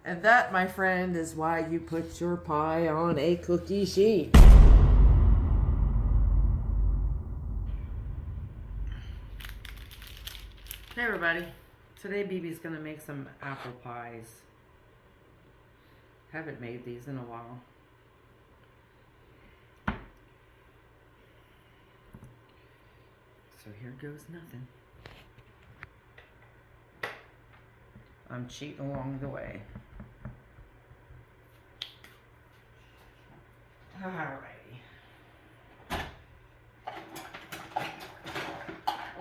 And that, my friend, is why you put your pie on a cookie sheet. Hey everybody, today BB's gonna make some apple pies. Haven't made these in a while. So here goes nothing. I'm cheating along the way. Alrighty.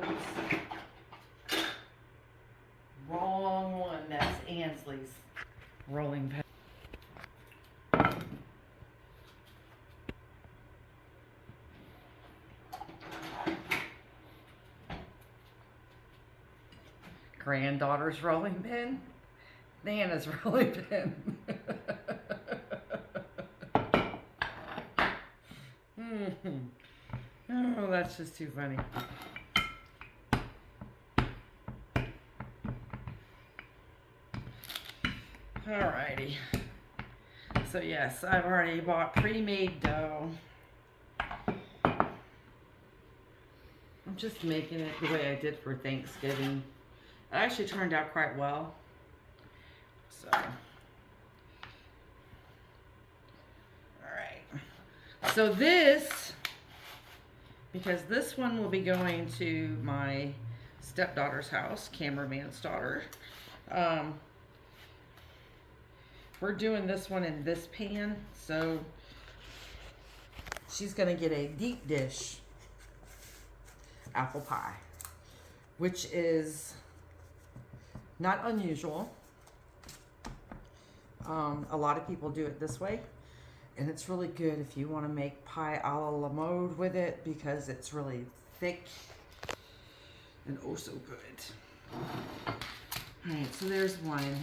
Oops. Wrong one. That's Ansley's rolling pin. Granddaughter's rolling pin. Nana's rolling pin. Oh, that's just too funny. Alrighty. So yes, I've already bought pre-made dough. I'm just making it the way I did for Thanksgiving. It actually turned out quite well. So, alright. So this, because this one will be going to my stepdaughter's house, cameraman's daughter. We're doing this one in this pan, so she's gonna get a deep dish apple pie, which is not unusual. A lot of people do it this way, and it's really good if you want to make pie a la mode with it, because it's really thick and oh so good. Alright, so there's one.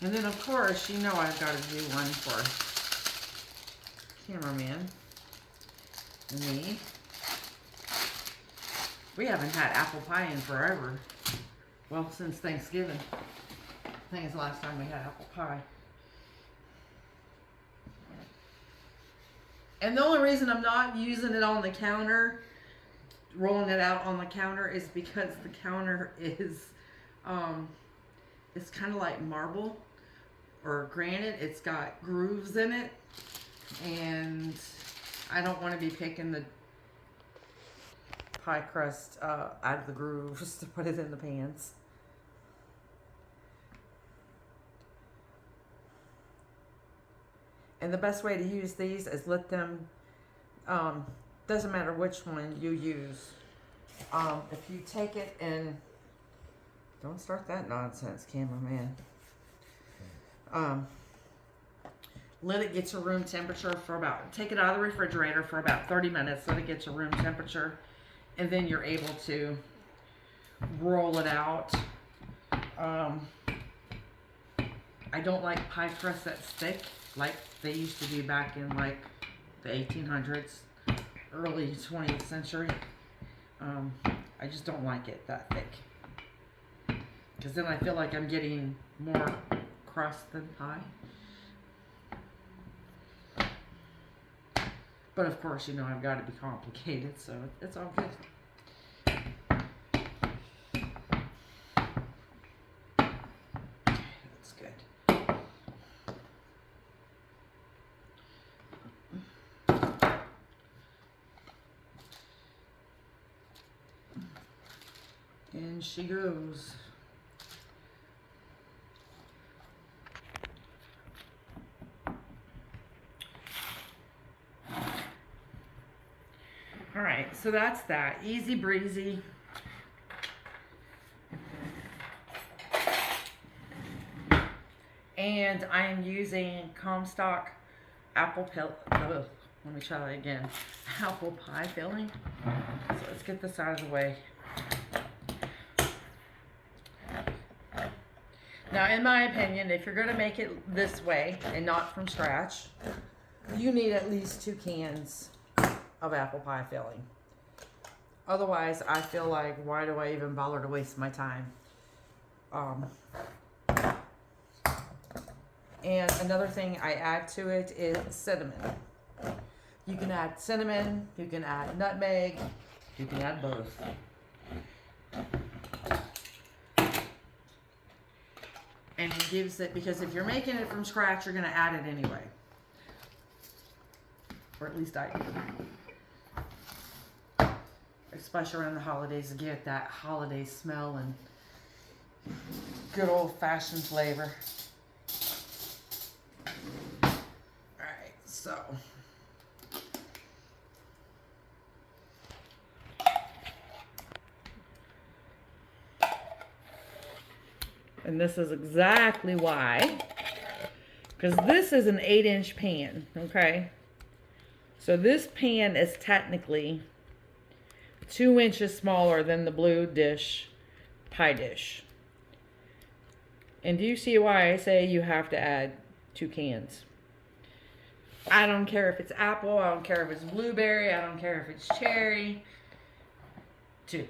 And then of course, you know I've got to do one for cameraman and me. We haven't had apple pie in forever. Well, since Thanksgiving. I think it's the last time we had apple pie. And the only reason I'm not using it on the counter, rolling it out on the counter, is because the counter is, it's kind of like marble or granite. It's got grooves in it, and I don't want to be picking the pie crust out of the grooves to put it in the pans. And the best way to use these is let them, doesn't matter which one you use. If you take it and, don't start that nonsense, cameraman. Let it get to room temperature for about, take it out of the refrigerator for about 30 minutes, let it get to room temperature, and then you're able to roll it out. I don't like pie crust that's thick, like they used to do back in like the 1800s, early 20th century. I just don't like it that thick, because then I feel like I'm getting more crust than pie. But of course, you know, I've got to be complicated, so it's all good. That's good. And she goes. All right, so that's that. Easy breezy. And I am using Comstock apple let me try that again. Apple pie filling. So let's get this out of the way. Now, in my opinion, if you're going to make it this way and not from scratch, you need at least 2 cans of apple pie filling. Otherwise, I feel like, why do I even bother to waste my time? And another thing I add to it is cinnamon. You can add cinnamon, you can add nutmeg, you can add both. And it gives it, because if you're making it from scratch, you're going to add it anyway. Or at least I do. Especially around the holidays to get that holiday smell and good old-fashioned flavor. Alright, so. And this is exactly why. Because this is an 8-inch pan, okay? So this pan is technically 2 inches smaller than the blue dish pie dish. And do you see why I say you have to add 2 cans? I don't care if it's apple, I don't care if it's blueberry, I don't care if it's cherry. 2.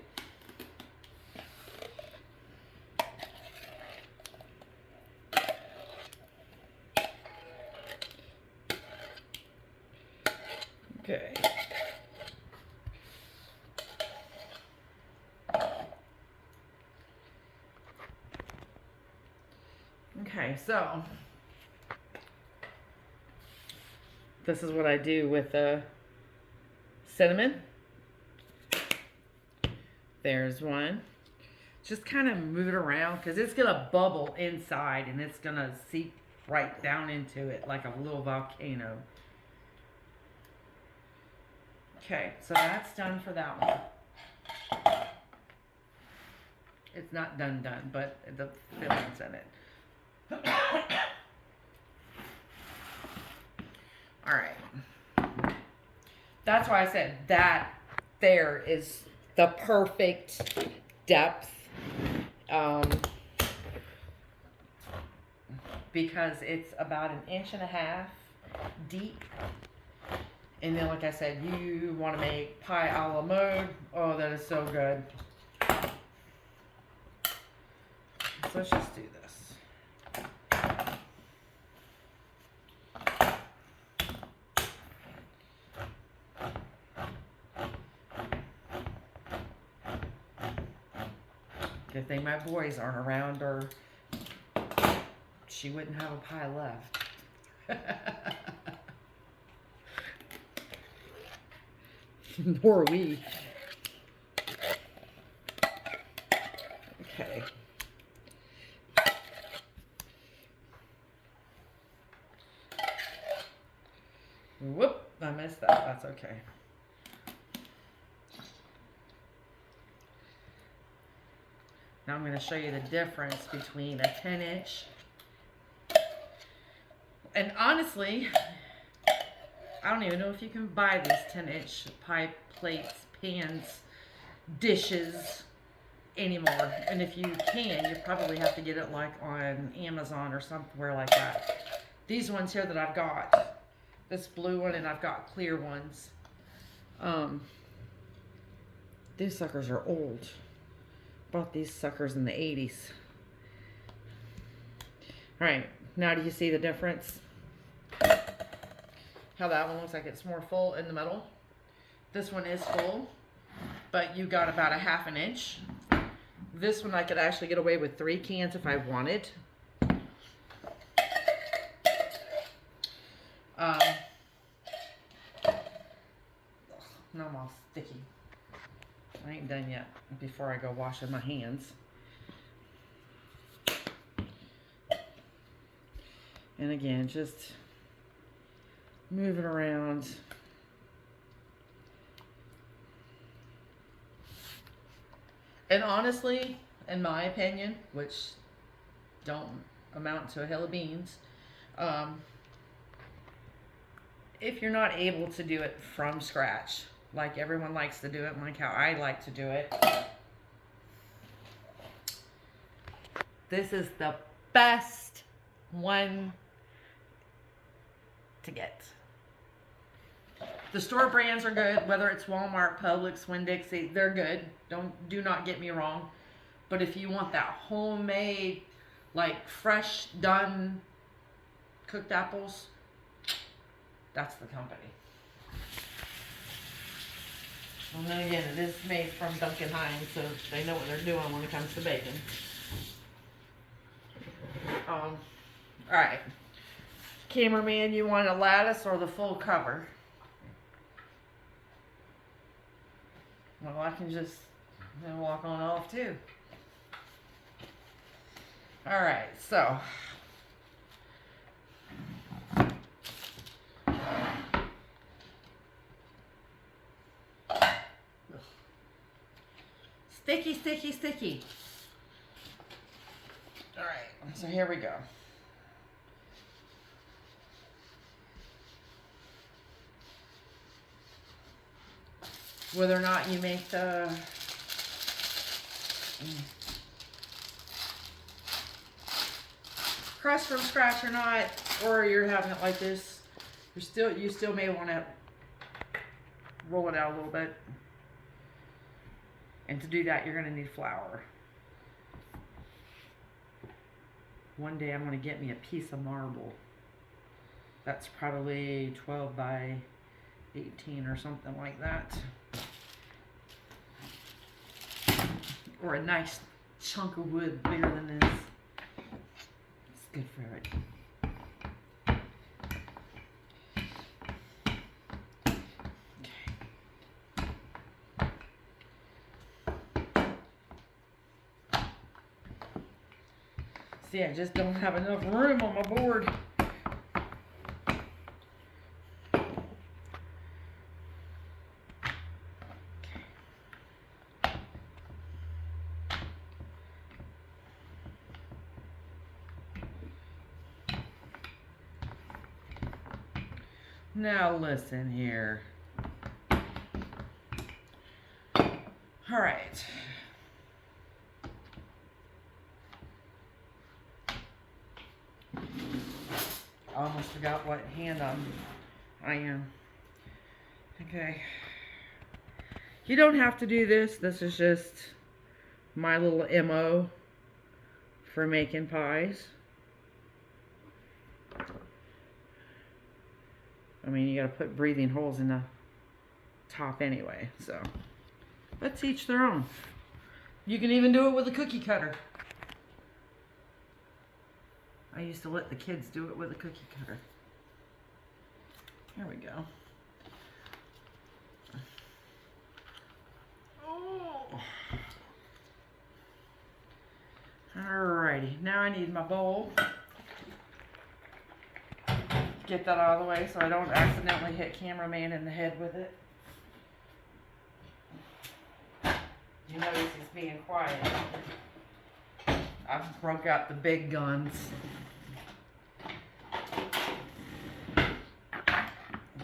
Okay. Okay, so this is what I do with the cinnamon. There's one. Just kind of move it around because it's going to bubble inside and it's going to seep right down into it like a little volcano. Okay, so that's done for that one. It's not done, but the filling's in it. Alright. That's why I said that there is the perfect depth. Because it's about 1.5 inches deep. And then, like I said, you want to make pie a la mode. Oh, that is so good. So let's just do this. Good thing my boys aren't around or she wouldn't have a pie left. Nor we. Okay. Whoop, I missed that. That's okay. Now I'm going to show you the difference between a 10-inch. And honestly, I don't even know if you can buy these 10-inch pie plates, pans, dishes anymore. And if you can, you probably have to get it like on Amazon or somewhere like that. These ones here that I've got, this blue one, and I've got clear ones. These suckers are old. Bought these suckers in the 80s. All right, now do you see the difference? How that one looks like it's more full in the middle. This one is full, but you got about 1/2 inch. This one I could actually get away with 3 cans if I wanted. Now I'm all sticky. I ain't done yet before I go washing my hands. And again, just move it around. And honestly, in my opinion, which don't amount to a hill of beans, if you're not able to do it from scratch, like everyone likes to do it, like how I like to do it, this is the best one to get. The store brands are good, whether it's Walmart, Publix, Winn-Dixie, they're good. Do not get me wrong. But if you want that homemade, like fresh done cooked apples, that's the company. And then again, it is made from Duncan Hines, so they know what they're doing when it comes to bacon. Alright. Cameraman, you want a lattice or the full cover? Well, I can just walk on off too. Alright, so. Sticky, sticky, sticky. Alright, so here we go. Whether or not you make the crust from scratch or not, or you're having it like this, you still may want to roll it out a little bit. And to do that, you're going to need flour. One day I'm going to get me a piece of marble. That's probably 12 by 18 or something like that. Or a nice chunk of wood bigger than this. It's good for it. See, I just don't have enough room on my board. Now listen here. All right. I almost forgot what hand I am. Okay. You don't have to do this. This is just my little MO for making pies. I mean, you gotta put breathing holes in the top anyway, so. Let's each their own. You can even do it with a cookie cutter. I used to let the kids do it with a cookie cutter. Here we go. Oh. Alrighty, now I need my bowl. Get that out of the way so I don't accidentally hit cameraman in the head with it. You notice he's being quiet. I've broke out the big guns.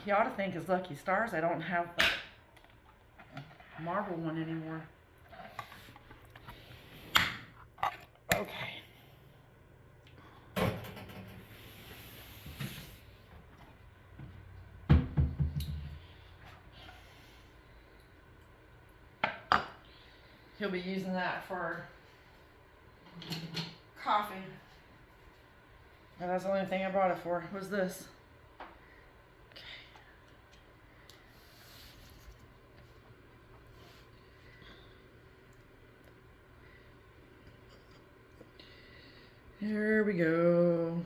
He ought to thank his lucky stars I don't have the marble one anymore. Okay. He'll be using that for coffee. And that's the only thing I brought it for, was this. Okay. There we go.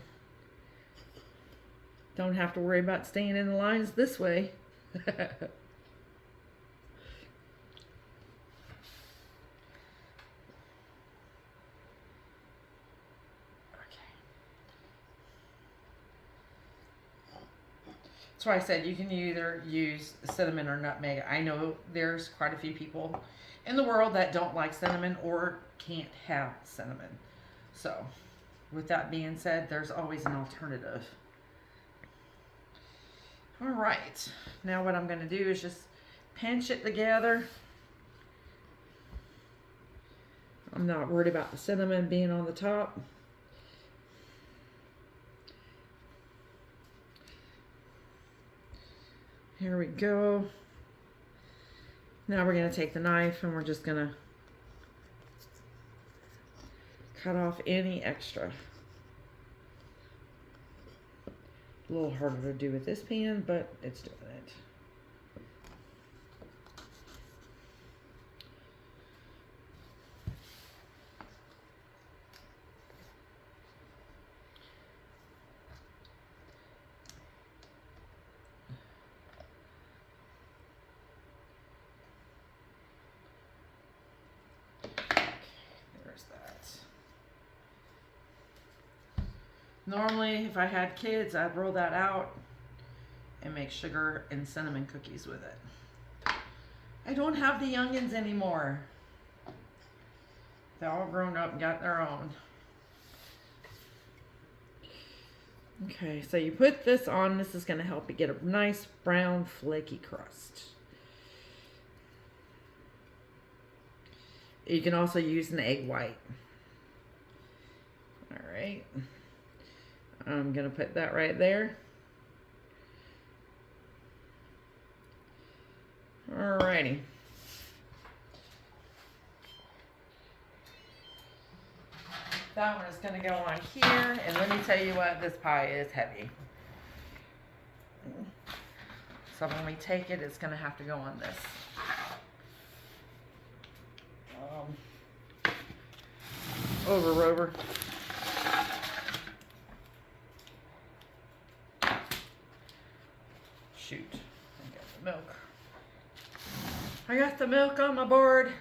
Don't have to worry about staying in the lines this way. That's why I said you can either use cinnamon or nutmeg. I know there's quite a few people in the world that don't like cinnamon or can't have cinnamon. So, with that being said, there's always an alternative. All right, now what I'm going to do is just pinch it together. I'm not worried about the cinnamon being on the top. Here we go. Now we're going to take the knife and we're just going to cut off any extra. A little harder to do with this pan, but it's doing it. There's that. Normally, if I had kids, I'd roll that out and make sugar and cinnamon cookies with it. I don't have the youngins anymore. They're all grown up and got their own. Okay, so you put this on. This is going to help you get a nice brown flaky crust. You can also use an egg white. All right. I'm going to put that right there. Alrighty. That one is going to go on here. And let me tell you what, this pie is heavy. So when we take it, it's going to have to go on this. Over. Shoot. I got the milk. I got the milk on my board.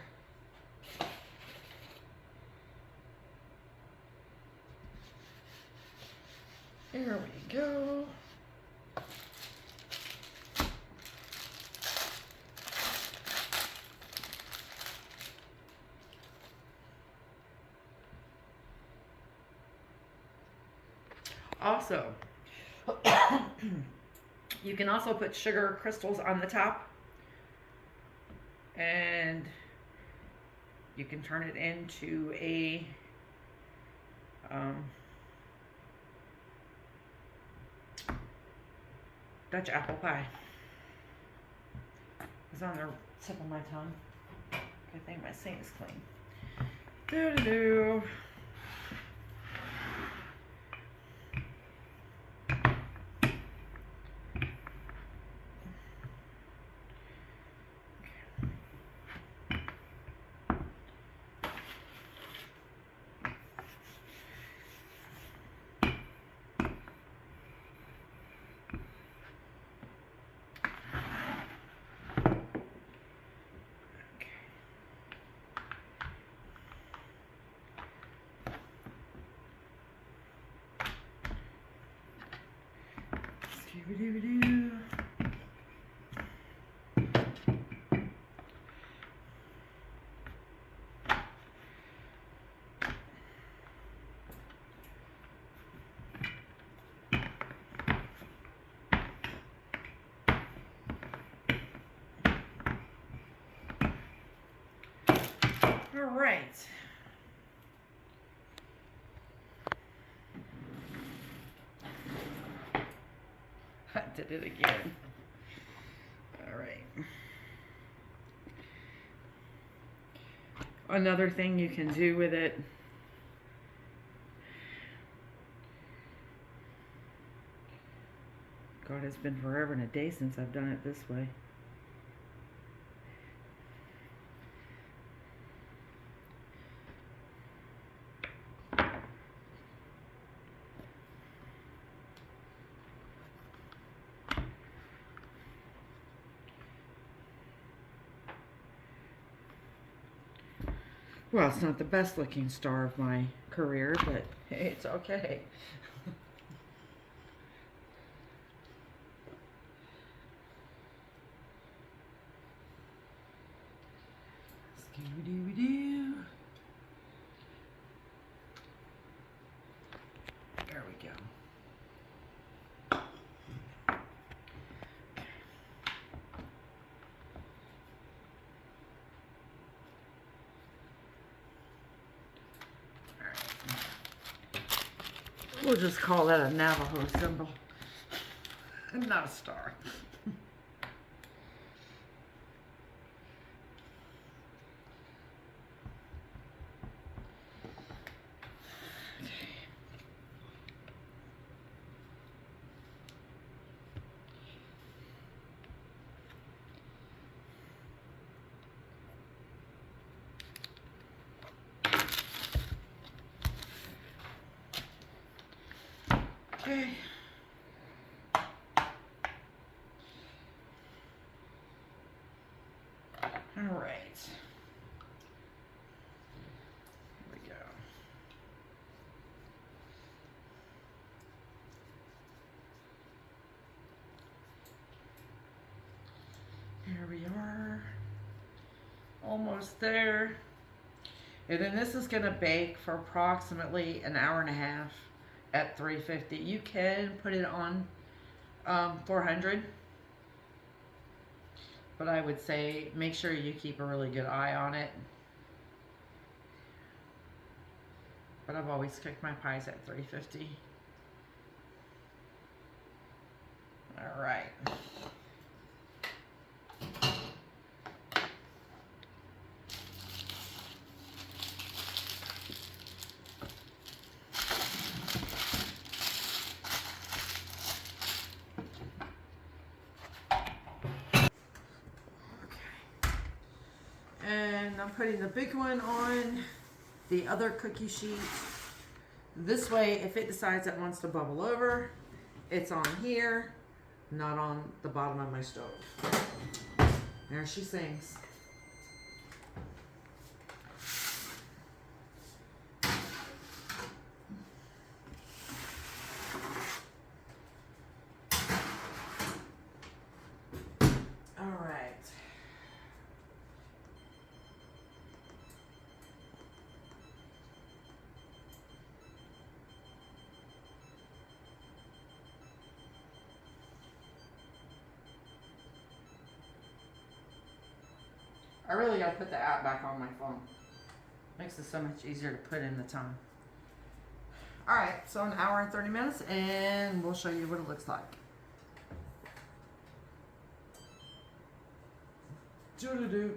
Here we go. Also, you can also put sugar crystals on the top, and you can turn it into a Dutch apple pie. It's on the tip of my tongue. I think my sink is clean. Doo-doo-doo. Scooby-Dooby-Doo. All right. I did it again. All right. Another thing you can do with it, God, it's been forever and a day since I've done it this way. Well, it's not the best looking star of my career, but it's okay. Scooby-Dooby-Doo. There we go. We'll just call that a Navajo symbol, and not a star. Okay. All right. Here we go. Here we are. Almost there. And then this is going to bake for approximately an hour and a half at 350. You can put it on 400. But I would say make sure you keep a really good eye on it. But I've always cooked my pies at 350. All right. And I'm putting the big one on the other cookie sheet. This way, if it decides it wants to bubble over, it's on here, not on the bottom of my stove. There she sings. I really gotta put the app back on my phone. Makes it so much easier to put in the time. Alright, so an hour and 30 minutes, and we'll show you what it looks like. Doo-doo-doo.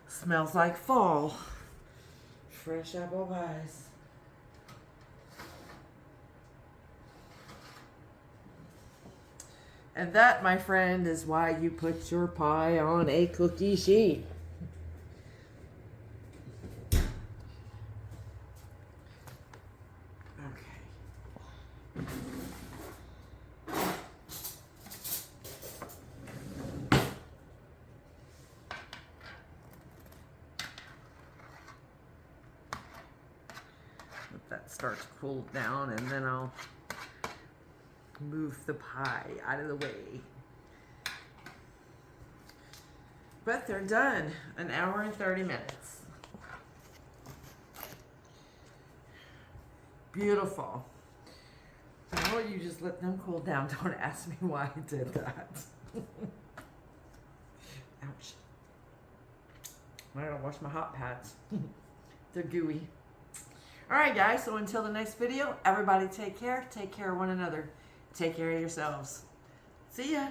Smells like fall. Fresh apple pies. And that, my friend, is why you put your pie on a cookie sheet. Okay. Let that start to cool down, and then I'll move the pie out of the way. But they're done. An hour and 30 minutes. Beautiful. Well, you just let them cool down. Don't ask me why I did that. Ouch. I gotta wash my hot pads. They're gooey. Alright guys, so until the next video, everybody take care. Take care of one another. Take care of yourselves. See ya.